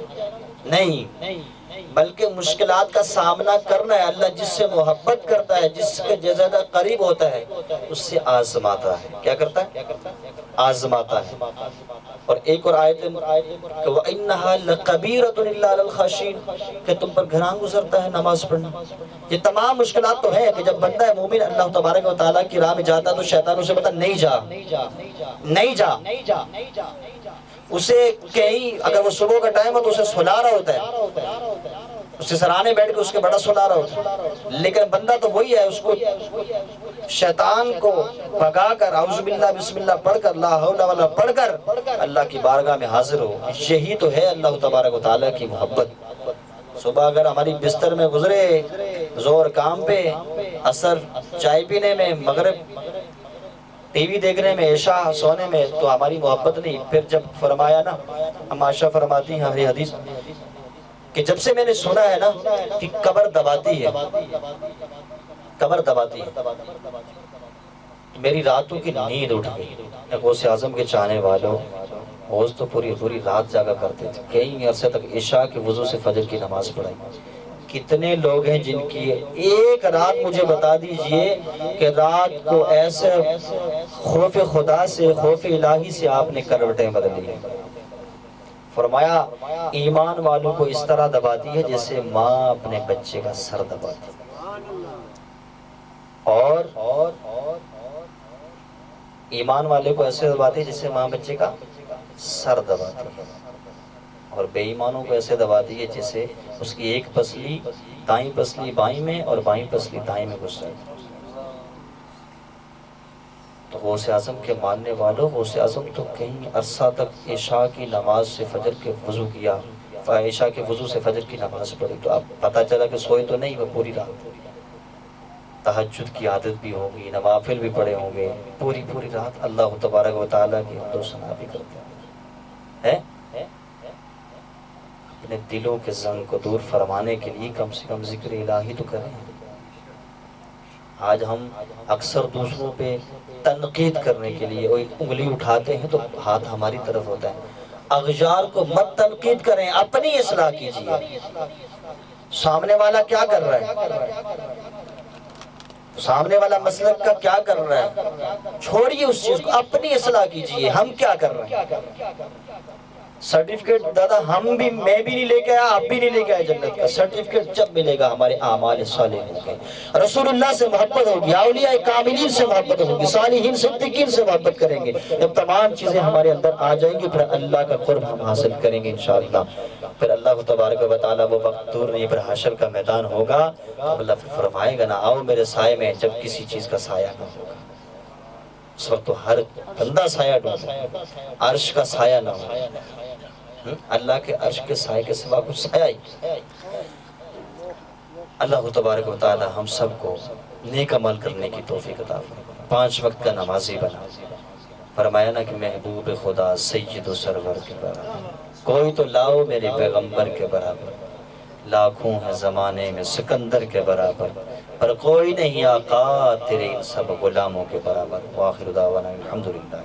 نہیں، بلکہ مشکلات کا سامنا کرنا ہے. اللہ جس سے محبت کرتا ہے، جس کے زیادہ قریب ہوتا ہے، اس سے آزماتا ہے. کیا کرتا ہے؟ آزماتا ہے. اور ایک اور آیت کہ وَإِنَّهَا لَقَبِيرَةٌ إِلَّا عَلَى الْخَاشِعِينَ، کہ تم پر گھراں گزرتا ہے نماز پڑھنا. یہ تمام مشکلات تو ہیں کہ جب بندہ مومن اللہ تبارک و تعالیٰ کی راہ میں جاتا تو شیطان اسے بتا نہیں جا، نہیں جا. اسے کہیں اگر وہ صبح کا ٹائم ہو تو اسے سلا رہا ہوتا ہے، اسے سرانے بیٹھ کے اس کے بڑا سلا رہا ہوتا ہے. لیکن بندہ تو وہی ہے، اس کو شیطان کو بھگا کر اعوذ باللہ بسم اللہ پڑھ کر لا حول ولا پڑھ کر اللہ کی بارگاہ میں حاضر ہو. یہی تو ہے اللہ تبارک و تعالیٰ کی محبت. صبح اگر ہماری بستر میں گزرے، زور کام پہ، عصر چائے پینے میں، مغرب ٹی وی دیکھنے میں، عشاء سونے میں، تو ہماری محبت نہیں. پھر جب فرمایا نا، ہم عائشہ فرماتی ہیں ہماری حدیث کہ جب سے میں نے سنا ہے نا کہ قبر دباتی ہے، قبر دباتی ہے، میری راتوں کی نیند اٹھ گئی. غوث اعظم کے چاہنے والوں غوث تو پوری رات جاگا کرتے تھے، کئی عرصے تک عشاء کے وضو سے فجر کی نماز پڑھائی. کتنے لوگ ہیں جن کی ایک رات مجھے بتا دیجئے کہ رات کو ایسے خوف خدا سے، خوف الہی سے آپ نے کروٹیں بدلی ہیں. فرمایا ایمان والوں کو اس طرح دباتی ہے جیسے ماں اپنے بچے کا سر دباتی ہے، اور ایمان والے کو ایسے دباتی ہے جیسے ماں بچے کا سر دباتی ہے، اور بے ایمانوں کو ایسے دباتی ہے جیسے اس کی ایک پسلی دائیں پسلی بائیں میں اور بائیں پسلی دائیں میں گھس جاتی ہے۔ تو غوث اعظم کے ماننے والوں، غوث اعظم تو کہیں عرصہ تک عشاء کی نماز سے فجر کے وضو کیا، عشاء کے وضو سے فجر کی نماز پڑھی، تو اب پتہ چلا کہ سوئے تو نہیں، وہ پوری رات تہجد کی عادت بھی ہوگی، نوافل بھی پڑے ہوں گے، پوری رات اللہ تبارک و تعالیٰ کی حمد و ثنا بھی کرتے ہیں۔ اپنے دلوں کے زنگ کو دور فرمانے کے لیے کم سے کم ذکر الہی تو کریں۔ آج ہم اکثر دوسروں پہ تنقید کرنے کے لیے وہ انگلی اٹھاتے ہیں تو ہاتھ ہماری طرف ہوتا ہے۔ اغیار کو مت تنقید کریں، اپنی اصلاح کیجیے۔ سامنے والا کیا کر رہا ہے، سامنے والا مسلک کا کیا کر رہا ہے، چھوڑیے اس چیز کو، اپنی اصلاح کیجیے۔ ہم کیا کر رہے ہیں؟ سرٹیفکیٹ دادا میں بھی نہیں لے کے آیا، آپ بھی نہیں لے کے آئے جنت کا۔ سرٹیفکیٹ جب ملے گا ہمارے اعمال صالح ہوں گے، رسول اللہ سے محبت ہوگی، اولیاء کاملین سے محبت ہوگی، صالحین صدیقین سے محبت کریں گے۔ جب تمام چیزیں ہمارے اندر آ جائیں گی پھر اللہ کا قرب ہم حاصل کریں گے انشاءاللہ۔ پھر اللہ تبارک و تعالیٰ، وہ وقت دور نہیں، پھر حشر کا میدان ہوگا تو اللہ پھر فرمائے گا، نہ آؤ میرے سائے میں جب کسی چیز کا سایہ نہ ہوگا۔ اس وقت تو ہر بندہ سایہ ڈھونڈے، عرش کا سایہ نہ ہو، اللہ کے عرش کے سائے کے سوا کچھ سایہ ہی۔ اللہ تبارک و تعالی ہم سب کو نیک عمل کرنے کی توفیق عطا فرمائے، 5 وقت کا نمازی بنا۔ فرمایا نا کہ محبوب خدا سید و سرور کے برابر کوئی تو لاؤ میرے پیغمبر کے برابر، لاکھوں ہیں زمانے میں سکندر کے برابر، پر کوئی نہیں آقا تیرے ان سب غلاموں کے برابر۔ وآخر دعوانا الحمدللہ۔